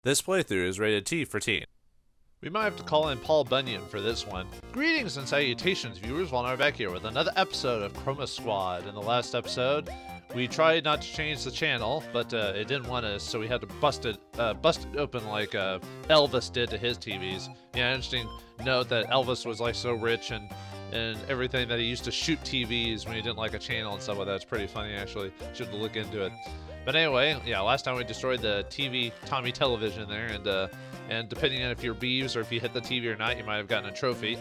This playthrough is rated T for teen. We might have to call in Paul Bunyan for this one. Greetings and salutations, viewers. Vauldemare back here with another episode of Chroma Squad. In the last episode, we tried not to change the channel, but it didn't want us, so we had to bust it open like Elvis did to his TVs. Yeah, interesting note that Elvis was like so rich and everything that he used to shoot TVs when he didn't like a channel and stuff like that. It's pretty funny, actually. Should look into it. But anyway, yeah, last time we destroyed the Tommy television there, and depending on if you're Beeves or if you hit the TV or not, you might have gotten a trophy.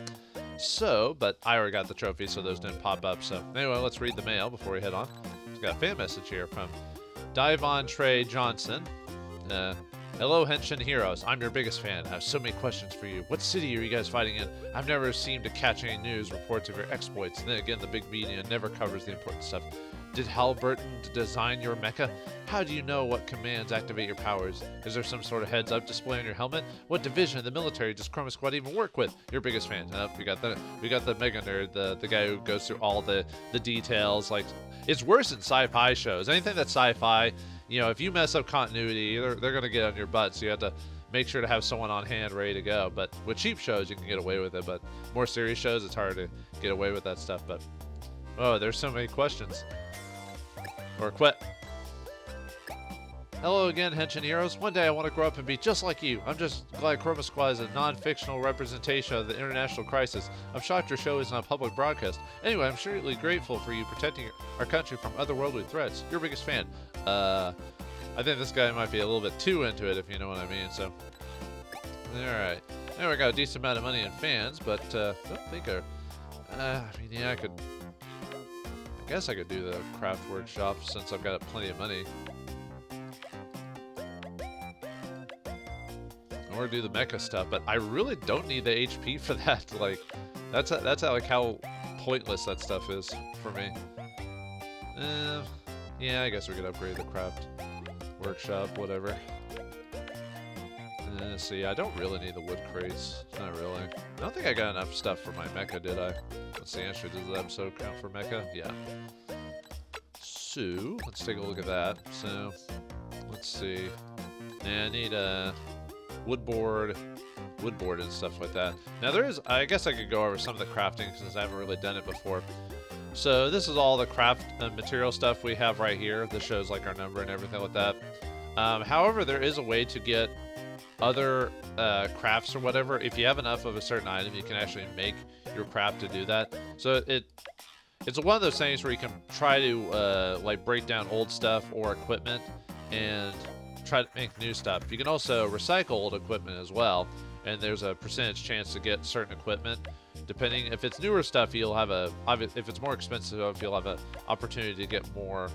So, but I already got the trophy, so those didn't pop up. So anyway, let's read the mail before we head on. We've got a fan message here from Divon Trey Johnson. Hello, Henshin Heroes. I'm your biggest fan. I have so many questions for you. What city are you guys fighting in? I've never seemed to catch any news reports of your exploits. And then again, the big media never covers the important stuff. Did Halliburton design your mecha? How do you know what commands activate your powers? Is there some sort of heads-up display on your helmet? What division of the military does Chroma Squad even work with? Your biggest fan. We got the mega nerd, the guy who goes through all the details. Like, it's worse in sci-fi shows. Anything that's sci-fi, you know, if you mess up continuity, they're gonna get on your butt. So you have to make sure to have someone on hand ready to go. But with cheap shows, you can get away with it. But more serious shows, it's hard to get away with that stuff. But oh, there's so many questions. Or quit. Hello again, Henshin Heroes. One day I want to grow up and be just like you. I'm just glad Chroma Squad is a non-fictional representation of the international crisis. I'm shocked your show isn't on public broadcast. Anyway, I'm surely grateful for you protecting our country from otherworldly threats. Your biggest fan. I think this guy might be a little bit too into it, if you know what I mean, so. Alright. Now we got a decent amount of money in fans, but I don't think I mean, yeah, I guess I could do the craft workshop since I've got plenty of money. Or do the mecha stuff, but I really don't need the HP for that. Like, that's like how pointless that stuff is for me. Yeah, I guess we could upgrade the craft workshop, whatever. So yeah, I don't really need the wood crates. Not really. I don't think I got enough stuff for my mecha, did I? What's the answer? Does the episode count for mecha? Yeah. So, let's take a look at that. So, let's see. Yeah, I need a wood board and stuff like that. Now I guess I could go over some of the crafting since I haven't really done it before. So this is all the craft material stuff we have right here. This shows like our number and everything like that. However, there is a way to get other crafts or whatever. If you have enough of a certain item, you can actually make your craft to do that. So it's one of those things where you can try to like break down old stuff or equipment and try to make new stuff. You can also recycle old equipment as well, and there's a percentage chance to get certain equipment. Depending, if it's newer stuff, you'll have if it's more expensive, you'll have an opportunity to get more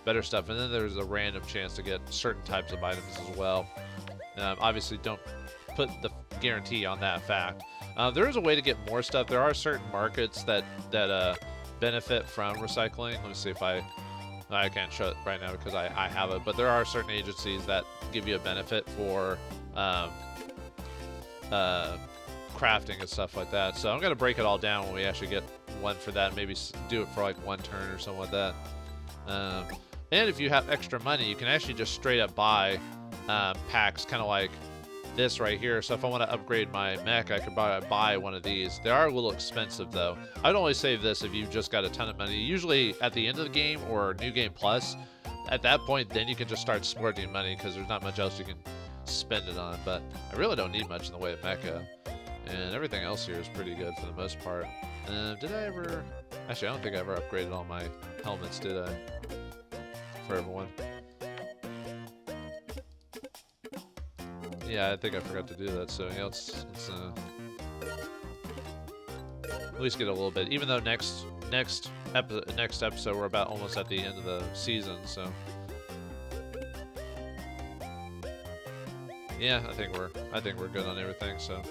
better stuff, and then there's a random chance to get certain types of items as well. Obviously, don't put the guarantee on that fact. There is a way to get more stuff. There are certain markets that benefit from recycling. Let me see if I can't show it right now because I have it, but there are certain agencies that give you a benefit for crafting and stuff like that. So I'm going to break it all down when we actually get one for that. Maybe do it for like one turn or something like that. And if you have extra money, you can actually just straight up buy packs, kind of like this right here. So if I want to upgrade my mech, I could buy one of these. They are a little expensive though. I'd only save this if you've just got a ton of money. Usually at the end of the game or New Game Plus, at that point, then you can just start splurging money because there's not much else you can spend it on. But I really don't need much in the way of mecha. And everything else here is pretty good for the most part. Did I ever... Actually, I don't think I ever upgraded all my helmets, did I? For everyone. Yeah, I think I forgot to do that, so yeah, let's at least get a little bit. Even though next episode we're about almost at the end of the season, so yeah, I think we're good on everything. So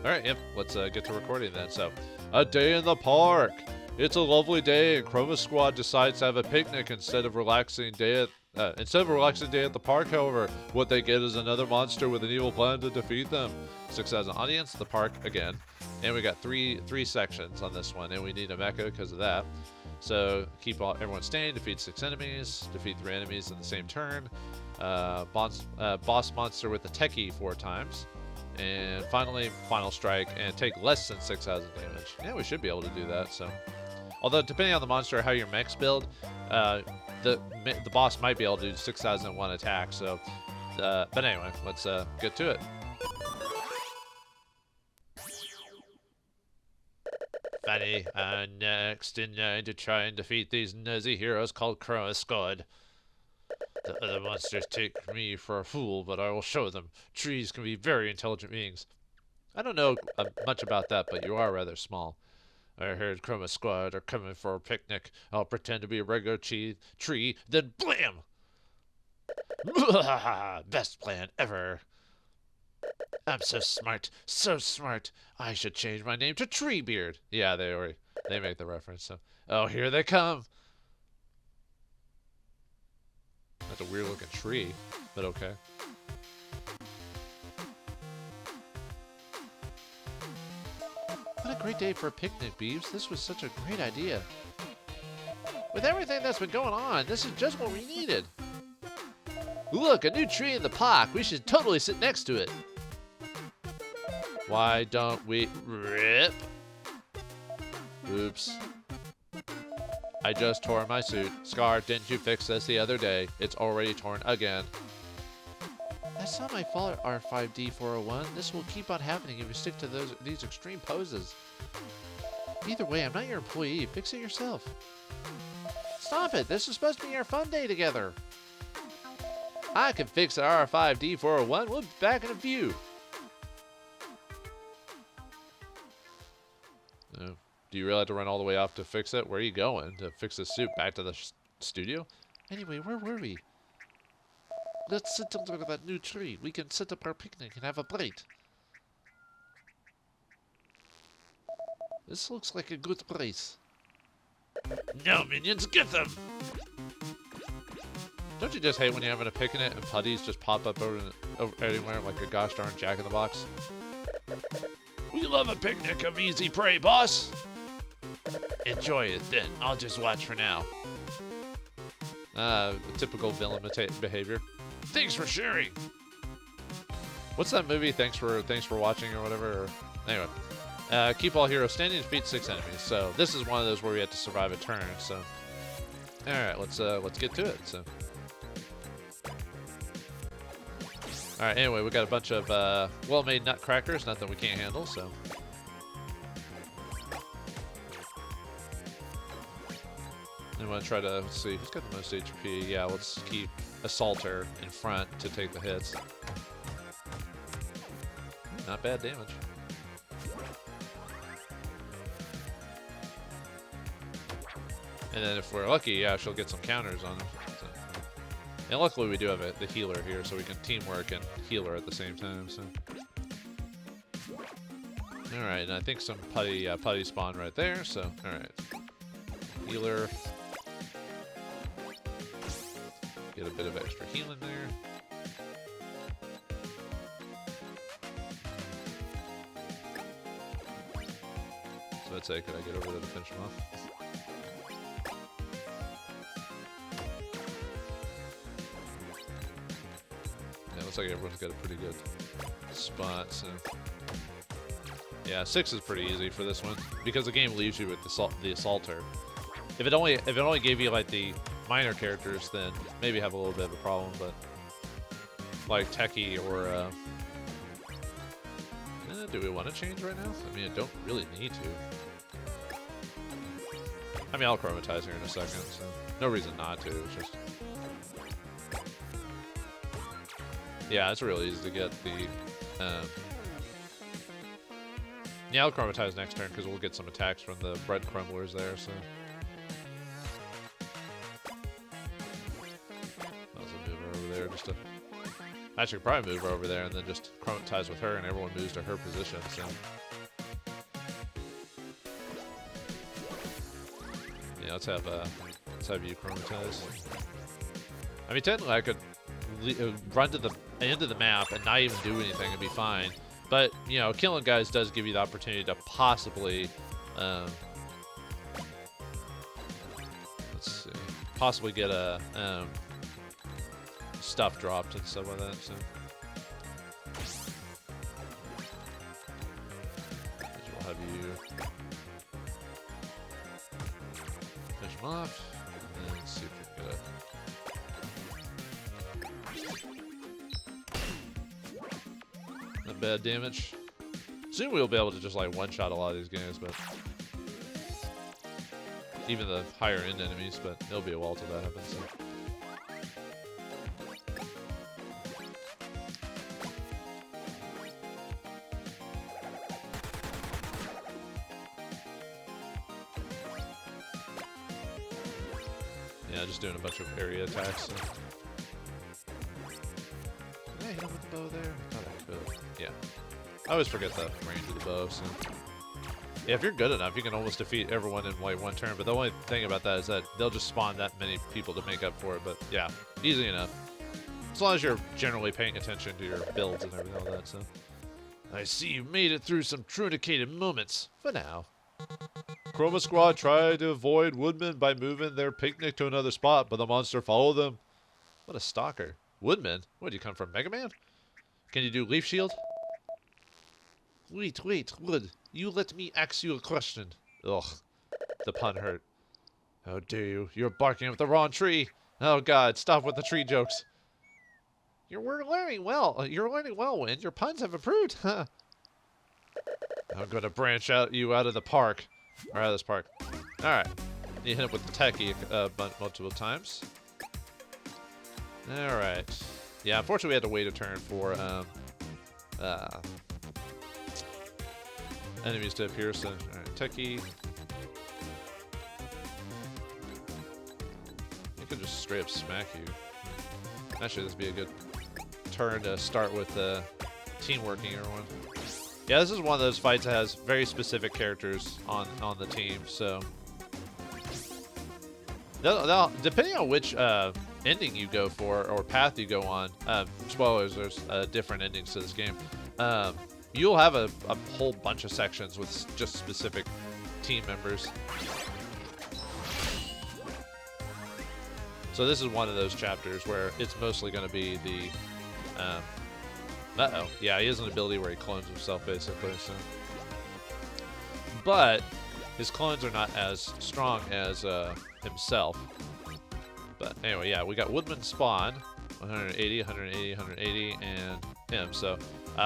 all right, yep, let's get to recording then. So, a day in the park. It's a lovely day, and Chroma Squad decides to have a picnic instead of a relaxing day at the park. However, what they get is another monster with an evil plan to defeat them. 6 as an audience, the park again, and we got three sections on this one, and we need a mecha because of that. So keep everyone staying, defeat 6 enemies, defeat 3 enemies in the same turn. boss monster with the techie 4 times. And finally, final strike and take less than 6,000 damage. Yeah, we should be able to do that. So, although depending on the monster or how your mechs build, the boss might be able to do 6,001 attack. So, but anyway, let's get to it. Funny, next in line to try and defeat these nosy heroes called Chroma Squad. The other monsters take me for a fool, but I will show them. Trees can be very intelligent beings. I don't know much about that, but you are rather small. I heard Chroma Squad are coming for a picnic. I'll pretend to be a regular tree, then blam! Best plan ever. I'm so smart, so smart. I should change my name to Treebeard. Yeah, they make the reference. So, oh, here they come. That's a weird looking tree, but okay. What a great day for a picnic, Beeves. This was such a great idea. With everything that's been going on, this is just what we needed. Look, a new tree in the park. We should totally sit next to it. Why don't we rip? Oops. I just tore my suit. Scar, didn't you fix this the other day? It's already torn again. That's not my fault, R5D401. This will keep on happening if you stick to these extreme poses. Either way, I'm not your employee. Fix it yourself. Stop it. This is supposed to be our fun day together. I can fix the R5D401. We'll be back in a few. Oh. Do you really have to run all the way off to fix it? Where are you going? To fix the suit? Back to the studio? Anyway, where were we? Let's sit under that new tree. We can set up our picnic and have a bite. This looks like a good place. Now, minions, get them! Don't you just hate when you're having a picnic and putties just pop up over anywhere like a gosh darn jack-in-the-box? We love a picnic of easy prey, boss! Enjoy it, then. I'll just watch for now. Typical villain behavior. Thanks for sharing! What's that movie? Thanks for watching or whatever? Anyway. Keep all heroes standing and defeat 6 enemies. So this is one of those where we have to survive a turn. So, all right, let's get to it. So, all right. Anyway, we got a bunch of well-made nutcrackers, nothing we can't handle. So, I'm gonna try to see who's got the most HP. Yeah, let's keep Assaulter in front to take the hits. Not bad damage. And then if we're lucky, yeah, she'll get some counters on him. So. And luckily we do have the healer here, so we can teamwork and heal her at the same time. So. All right, and I think some putty spawn right there. So, all right, healer. Get a bit of extra healing there. So let's say, could I get over there to finish him off? Looks like everyone's got a pretty good spot, so yeah, 6 is pretty easy for this one because the game leaves you with the assaulter. If it only gave you like the minor characters, then maybe have a little bit of a problem. But like Techie or do we want to change right now? I mean, I don't really need to. I mean, I'll chromatize here in a second, so no reason not to. It's just. Yeah, it's real easy to get the. Yeah, I'll chromatize next turn because we'll get some attacks from the bread crumblers there. So. I'll move her over there just to. Actually, probably move her over there and then just chromatize with her, and everyone moves to her position. So. Yeah, let's have you chromatize. I mean, technically, I could run to the end of the map and not even do anything and be fine. But, you know, killing guys does give you the opportunity to possibly, possibly get a stuff dropped and stuff like that. So. We'll have you finish them off, and then let's see if we can get it. Not bad damage. Soon we'll be able to just like one-shot a lot of these games, but even the higher-end enemies. But it'll be a while till that happens. So. Yeah, just doing a bunch of area attacks. So. Can I hit him with the bow there? I thought I could. Yeah. I always forget the range of the bow, so... Yeah, if you're good enough, you can almost defeat everyone in like one turn, but the only thing about that is that they'll just spawn that many people to make up for it, but yeah, easy enough. As long as you're generally paying attention to your builds and everything like that, so... I see you made it through some trunicated moments, for now. Chroma Squad tried to avoid Woodman by moving their picnic to another spot, but the monster followed them. What a stalker. Woodman? What, did you come from Mega Man? Can you do Leaf Shield? Wait, Wood. You let me ask you a question. Ugh. The pun hurt. How dare you? You're barking up the wrong tree. Oh, God. Stop with the tree jokes. We're learning well. You're learning well, Wind. Your puns have improved. Huh. I'm going to branch you out of the park. Or out of this park. Alright. You hit him with the techie multiple times. Alright. Yeah, unfortunately we had to wait a turn for enemies to appear, so alright, techie. You could just straight up smack you. Actually, this would be a good turn to start with team working everyone. Yeah, this is one of those fights that has very specific characters on the team, so depending on which ending you go for or path you go on, spoilers, there's different endings to this game. You'll have a whole bunch of sections with just specific team members. So this is one of those chapters where it's mostly going to be the uh-oh. Yeah, he has an ability where he clones himself, basically, so. But his clones are not as strong as himself. But anyway, yeah, we got Woodman Spawn, 180, 180, 180, and him. So,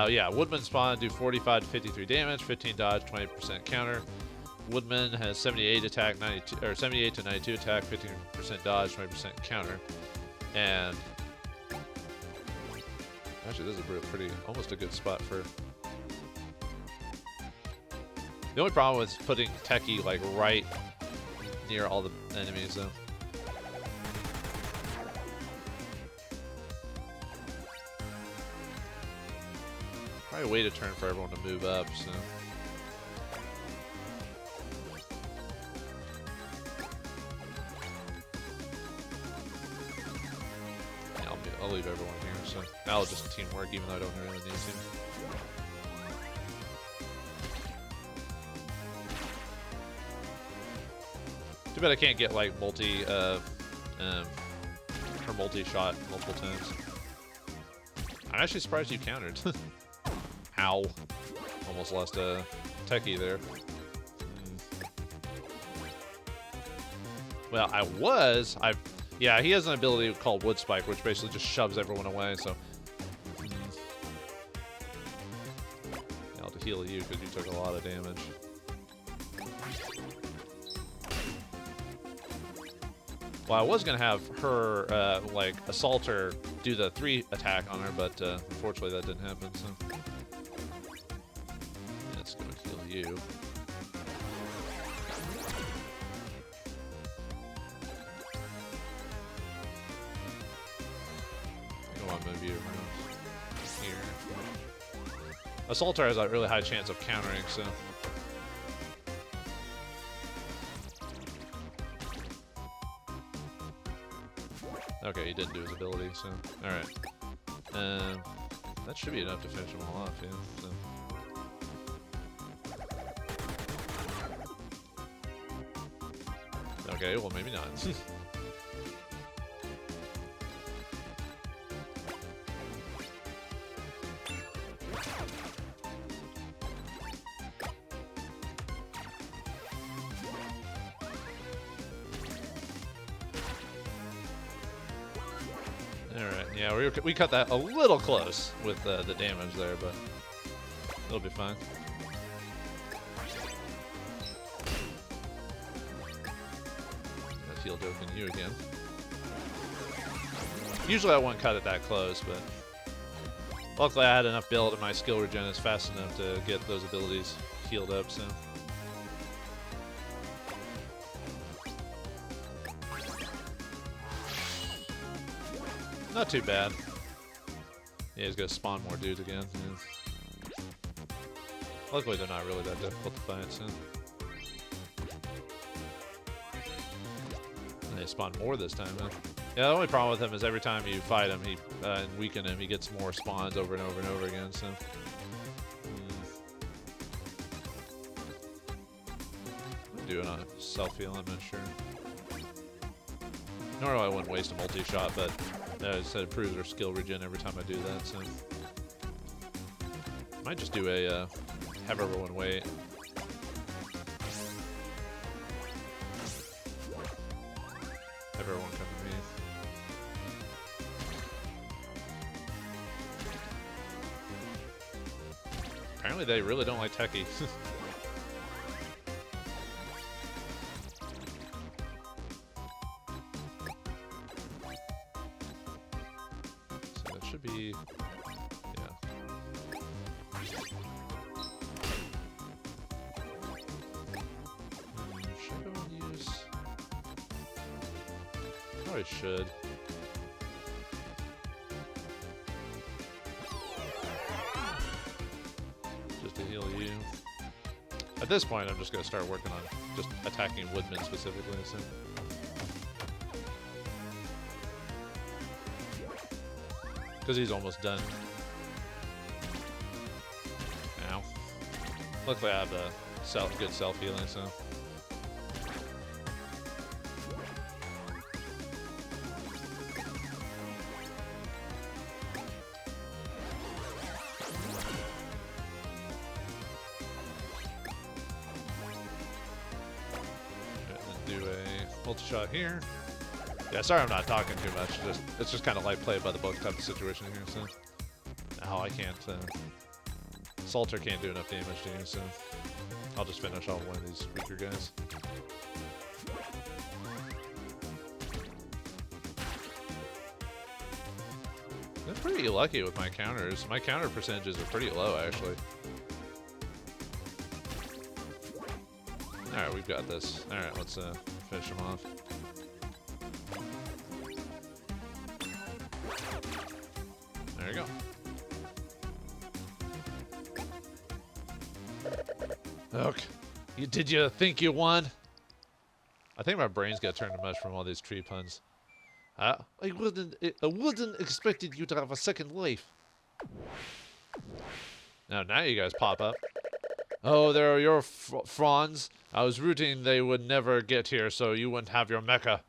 yeah, Woodman Spawn do 45 to 53 damage, 15 dodge, 20% counter. Woodman has 78 attack, 92 or 78 to 92 attack, 15% dodge, 20% counter, and actually, this is a pretty, almost a good spot for. The only problem with putting Techie like right near all the enemies, though. Probably wait a turn for everyone to move up. So. Yeah, I'll leave everyone here. So I'll just teamwork, even though I don't really need to. Too bad I can't get like multi-shot multiple times. I'm actually surprised you countered. Ow! Almost lost a techie there. Well, yeah, he has an ability called Wood Spike, which basically just shoves everyone away, so. I'll have to heal you because you took a lot of damage. Well, I was going to have her, like, Assaulter do the 3 attack on her, but unfortunately that didn't happen, so. Yeah, let's go and heal you. Move you around here. Assaulter has a really high chance of countering, so. Okay, he didn't do his ability, so. Alright. That should be enough to finish them all off, yeah. So. Okay, well, maybe not. Alright, yeah, we cut that a little close with the damage there, but it'll be fine. Got healed open you again. Usually I wouldn't cut it that close, but luckily I had enough build and my skill regen is fast enough to get those abilities healed up, so. Not too bad. Yeah, he's gonna spawn more dudes again. Yeah. Luckily they're not really that difficult to fight, so. And they spawn more this time, huh? Yeah, the only problem with him is every time you fight him, and weaken him, he gets more spawns over and over and over again, so. Doing a self-heal, I'm not sure. Normally I wouldn't waste a multi-shot, but it improves our skill regen every time I do that, so. Might just do a have everyone wait. Have everyone come to me. Apparently they really don't like techies. Be, yeah. Should I go and use? Probably should. Just to heal you. At this point, I'm just gonna start working on just attacking woodmen specifically. So. Because he's almost done. Ow. Luckily I have a good self-healing, so. And then do a multi-shot here. Yeah, sorry I'm not talking too much. It's just kind of like play by the book type of situation here, so. Oh, I can't. Salter can't do enough damage to you, so. I'll just finish off one of these weaker guys. I'm pretty lucky with my counters. My counter percentages are pretty low, actually. Alright, we've got this. Alright, let's finish him off. There you go. Okay. Did you think you won? I think my brain's got turned to mush from all these tree puns. I wouldn't expected you to have a second life. Now you guys pop up. Oh, there are your fronds. I was rooting they would never get here, so you wouldn't have your mecha.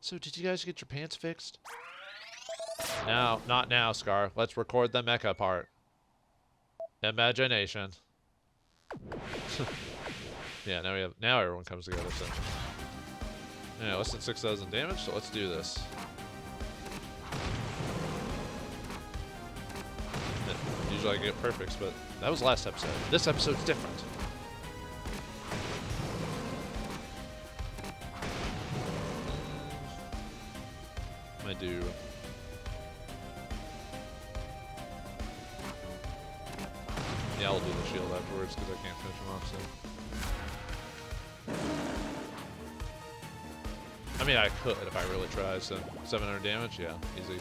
So did you guys get your pants fixed? No, not now, Scar. Let's record the mecha part. Imagination. Yeah, now everyone comes together. So. Yeah, less than 6,000 damage, so let's do this. Usually I get perfects, but that was last episode. This episode's different. I do. Yeah, I'll do the shield afterwards because I can't finish him off, so. I mean, I could if I really tried, so 700 damage, yeah, easy.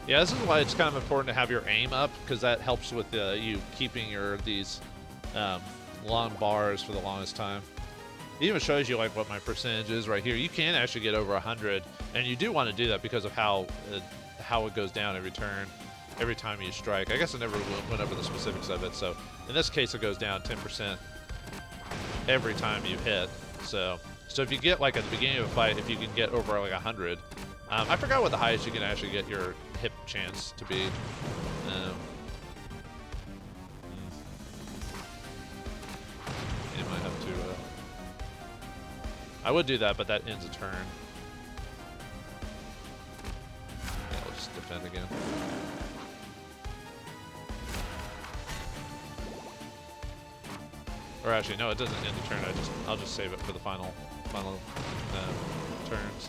Yeah, this is why it's kind of important to have your aim up, because that helps with you keeping these long bars for the longest time. It even shows you like what my percentage is right here. You can actually get over 100, and you do want to do that because of how it goes down every turn, every time you strike. I guess I never went over the specifics of it, so in this case it goes down 10% every time you hit. So if you get like at the beginning of a fight, if you can get over like 100, I forgot what the highest you can actually get your hit chance to be. I would do that, but that ends a turn. Yeah, we'll just defend again. Or actually, no, it doesn't end the turn. I'll just save it for the final turns.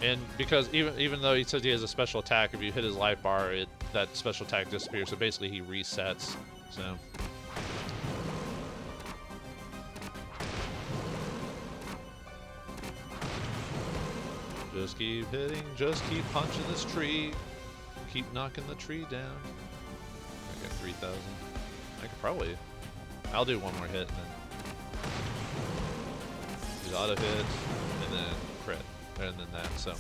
And because even though he says he has a special attack, if you hit his life bar, that special attack disappears. So basically, he resets. So. Just keep hitting, just keep punching this tree. Keep knocking the tree down. I got 3,000. I could probably... I'll do one more hit and then... do auto hit, and then crit. And then that, so...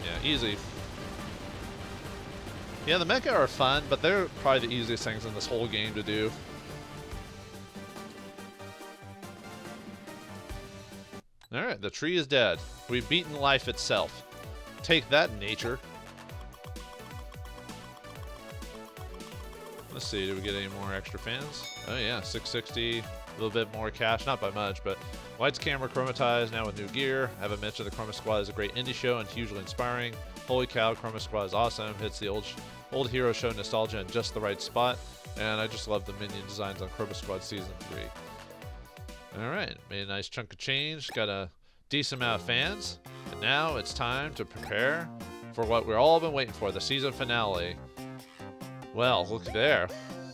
yeah, easy. Yeah, the mecha are fun, but they're probably the easiest things in this whole game to do. Alright, the tree is dead. We've beaten life itself. Take that, nature. Let's see, do we get any more extra fans? Oh yeah, 660, a little bit more cash, not by much, but lights, camera, chromatized, now with new gear. I haven't mentioned the Chroma Squad is a great indie show and hugely inspiring. Holy cow, Chroma Squad is awesome. Hits the old hero show nostalgia in just the right spot. And I just love the minion designs on Chroma Squad Season 3. Alright, made a nice chunk of change, got a decent amount of fans. And now it's time to prepare for what we've all been waiting for, the season finale. Well, look there.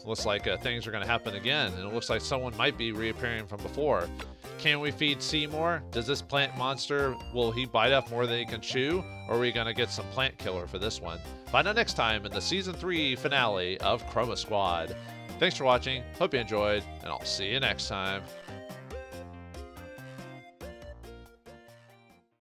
Looks like things are going to happen again, and it looks like someone might be reappearing from before. Can we feed Seymour? Does this plant monster, will he bite off more than he can chew? Or are we going to get some plant killer for this one? Find out next time in the Season 3 finale of Chroma Squad. Thanks for watching, hope you enjoyed, and I'll see you next time.